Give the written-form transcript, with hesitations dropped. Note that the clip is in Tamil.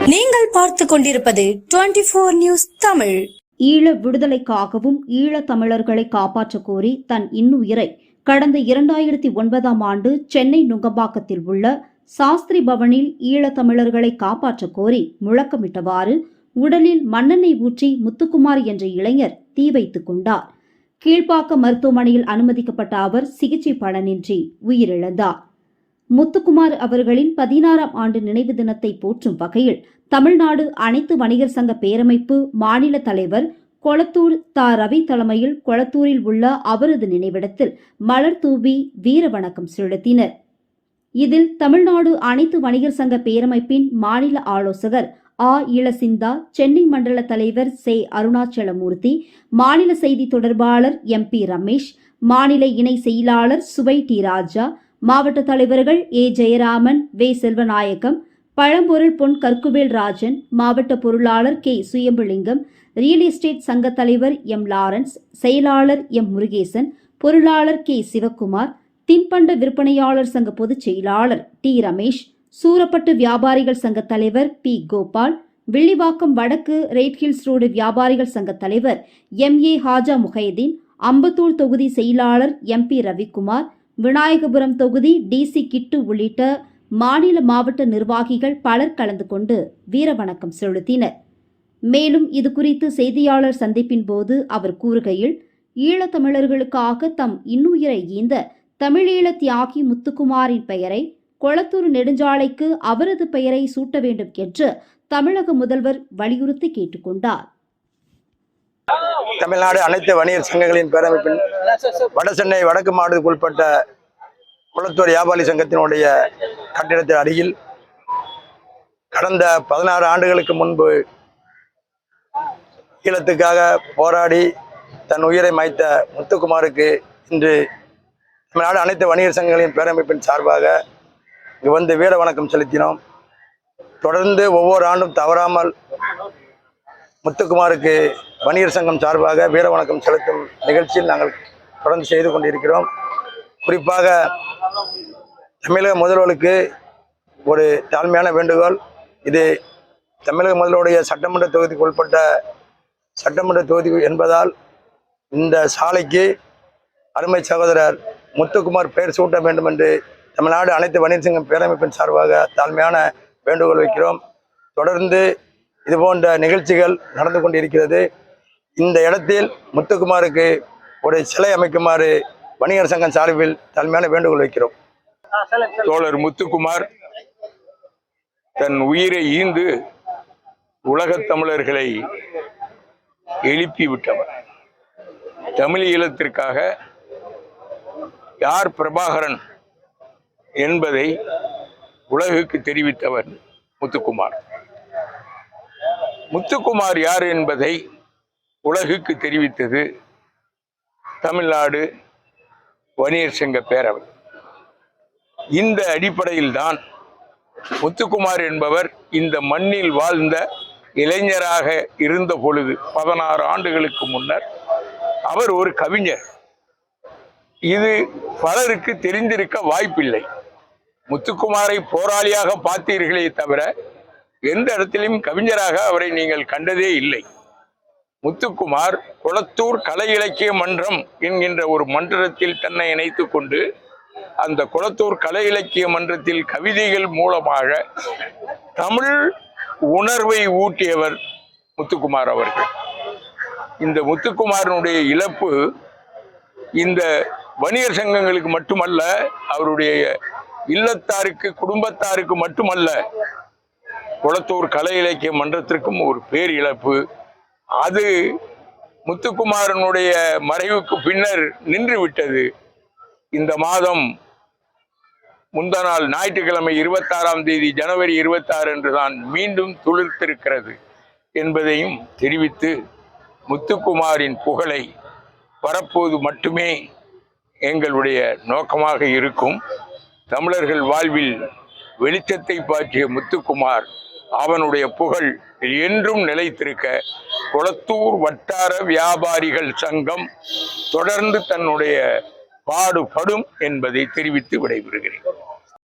நீங்கள் பார்த்து கொண்டிருப்பது 24 நியூஸ் தமிழ். ஈழ விடுதலைக்காகவும் ஈழத் தமிழர்களை காப்பாற்றக் கோரி தன் இன்னுயிரை கடந்த 2009ஆம் ஆண்டு சென்னை நுங்கம்பாக்கத்தில் உள்ள சாஸ்திரி பவனில் ஈழத் தமிழர்களை காப்பாற்றக் கோரி முழக்கமிட்டவாறு உடலில் மண்ணெண்ணெய் ஊற்றி முத்துக்குமார் என்ற இளைஞர் தீ வைத்துக் கொண்டார். கீழ்ப்பாக்கம் மருத்துவமனையில் அனுமதிக்கப்பட்ட அவர் சிகிச்சை பலனின்றி உயிரிழந்தார். முத்துக்குமார் அவர்களின் 16ஆம் ஆண்டு நினைவு தினத்தை போற்றும் வகையில் தமிழ்நாடு அனைத்து வணிகர் சங்க பேரமைப்பு மாநில தலைவர் கொளத்தூர் ரவி தலைமையில் கொளத்தூரில் உள்ள அவரது நினைவிடத்தில் மலர் தூவி வீர வணக்கம் செலுத்தினர். இதில் தமிழ்நாடு அனைத்து வணிகர் சங்க பேரமைப்பின் மாநில ஆலோசகர் இளசிந்தா, சென்னை மண்டல தலைவர் அருணாச்சலமூர்த்தி, மாநில செய்தி தொடர்பாளர் MP ரமேஷ், மாநில இணை செயலாளர் சுவை டி ராஜா, மாவட்ட தலைவர்கள் ஜெயராமன், செல்வநாயகம், பழம்பொருள் பொன் கற்குவேல் ராஜன், மாவட்ட பொருளாளர் சுயம்புலிங்கம், ரியல் எஸ்டேட் சங்க தலைவர் லாரன்ஸ், செயலாளர் முருகேசன், பொருளாளர் சிவக்குமார், தின்பண்ட விற்பனையாளர் சங்க பொதுச் செயலாளர் டி ரமேஷ், சூரப்பட்டு வியாபாரிகள் சங்க தலைவர் பி கோபால், வில்லிவாக்கம் வடக்கு ரெய்ட்ஹில்ஸ் ரோடு வியாபாரிகள் சங்க தலைவர் MA ஹாஜா முஹைதீன், அம்பத்தூர் தொகுதி செயலாளர் MP ரவிக்குமார், விநாயகபுரம் தொகுதி DC கிட்டு உள்ளிட்ட மாநில மாவட்ட நிர்வாகிகள் பலர் கலந்து கொண்டு வீரவணக்கம் செலுத்தினர். மேலும் இதுகுறித்து செய்தியாளர் சந்திப்பின் போது அவர் கூறுகையில், ஈழத்தமிழர்களுக்காக தம் இன்னுயிரை ஈந்த தமிழீழ தியாகி முத்துக்குமாரின் பெயரை கொளத்தூர் நெடுஞ்சாலைக்கு அவரது பெயரை சூட்ட வேண்டும் என்று தமிழக முதல்வர் வலியுறுத்தி கேட்டுக்கொண்டார். தமிழ்நாடு அனைத்து வணிகர் சங்கங்களின் பேரமைப்பின் வடசென்னை வடக்கு மாவட்டத்துக்கு உட்பட்ட கொளத்தூர் வியாபாரி சங்கத்தினுடைய கட்டிடத்தின் அருகில் கடந்த 16 ஆண்டுகளுக்கு முன்பு ஈழத்துக்காக போராடி தன் உயிரை மாய்த்த முத்துக்குமாருக்கு இன்று தமிழ்நாடு அனைத்து வணிகர் சங்கங்களின் பேரமைப்பின் சார்பாக இங்கு வந்து வீர வணக்கம் செலுத்தினோம். தொடர்ந்து ஒவ்வொரு ஆண்டும் தவறாமல் முத்துக்குமாருக்கு வணிகர் சங்கம் சார்பாக வீர வணக்கம் செலுத்தும் நிகழ்ச்சியில் நாங்கள் தொடர்ந்து செய்து கொண்டிருக்கிறோம். குறிப்பாக தமிழக முதல்வருக்கு ஒரு தாழ்மையான வேண்டுகோள். இது தமிழக முதல்வருடைய சட்டமன்ற தொகுதிக்கு உட்பட்ட சட்டமன்ற தொகுதி என்பதால் இந்த சாலைக்கு அருமை சகோதரர் முத்துக்குமார் பெயர் சூட்ட வேண்டும் என்று தமிழ்நாடு அனைத்து வணிகர் சங்கம் பேரமைப்பின் சார்பாக தாழ்மையான வேண்டுகோள் வைக்கிறோம். தொடர்ந்து இதுபோன்ற நிகழ்ச்சிகள் நடந்து கொண்டிருக்கிறது. இந்த இடத்தில் முத்துக்குமாருக்கு ஒரு சிலை அமைக்குமாறு வணிகர் சங்கம் சார்பில் தாழ்மையான வேண்டுகோள் வைக்கிறோம். தோழர் முத்துக்குமார் தன் உயிரை ஈந்து உலகத் தமிழர்களை எழுப்பி விட்டவர். தமிழ் ஈழத்திற்காக யார் பிரபாகரன் என்பதை உலகுக்கு தெரிவித்தவர் முத்துக்குமார். முத்துக்குமார் யார் என்பதை உலகுக்கு தெரிவித்தது தமிழ்நாடு வணிகர் சங்க பேரவை. இந்த அடிப்படையில் தான் முத்துக்குமார் என்பவர் இந்த மண்ணில் வாழ்ந்த இளைஞராக இருந்த பொழுது 16 ஆண்டுகளுக்கு முன்னர் அவர் ஒரு கவிஞர். இது பலருக்கு தெரிந்திருக்க வாய்ப்பில்லை. முத்துக்குமாரை போராளியாக பார்த்தீர்களே தவிர எந்த இடத்திலும் கவிஞராக அவரை நீங்கள் கண்டதே இல்லை. முத்துக்குமார் கொளத்தூர் கலை இலக்கிய மன்றம் என்கின்ற ஒரு மன்றத்தில் தன்னை இணைத்துக் கொண்டு அந்த கொளத்தூர் கலை இலக்கிய மன்றத்தில் கவிதைகள் மூலமாக தமிழ் உணர்வை ஊட்டியவர் முத்துக்குமார் அவர்கள். இந்த முத்துக்குமாரனுடைய இழப்பு இந்த வணிகர் சங்கங்களுக்கு மட்டுமல்ல, அவருடைய இல்லத்தாருக்கு குடும்பத்தாருக்கு மட்டுமல்ல, கொளத்தூர் கலை இலக்கிய மன்றத்திற்கும் ஒரு பேர் இழப்பு. அது முத்துக்குமாரனுடைய மறைவுக்கு பின்னர் நின்று விட்டது. இந்த மாதம் முந்தா நாள் ஞாயிற்றுக்கிழமை 26ஆம் தேதி ஜனவரி 26 என்றுதான் மீண்டும் துளிர்த்திருக்கிறது என்பதையும் தெரிவித்து முத்துக்குமாரின் புகழை பரப்புவது மட்டுமே எங்களுடைய நோக்கமாக இருக்கும். தமிழர்கள் வாழ்வில் வெளிச்சத்தை பாற்றிய முத்துக்குமார் அவனுடைய புகழ் என்றும் நிலைத்திருக்க கொளத்தூர் வட்டார வியாபாரிகள் சங்கம் தொடர்ந்து தன்னுடைய பாடுபடும் என்பதை தெரிவித்து விடைபெறுகிறேன்.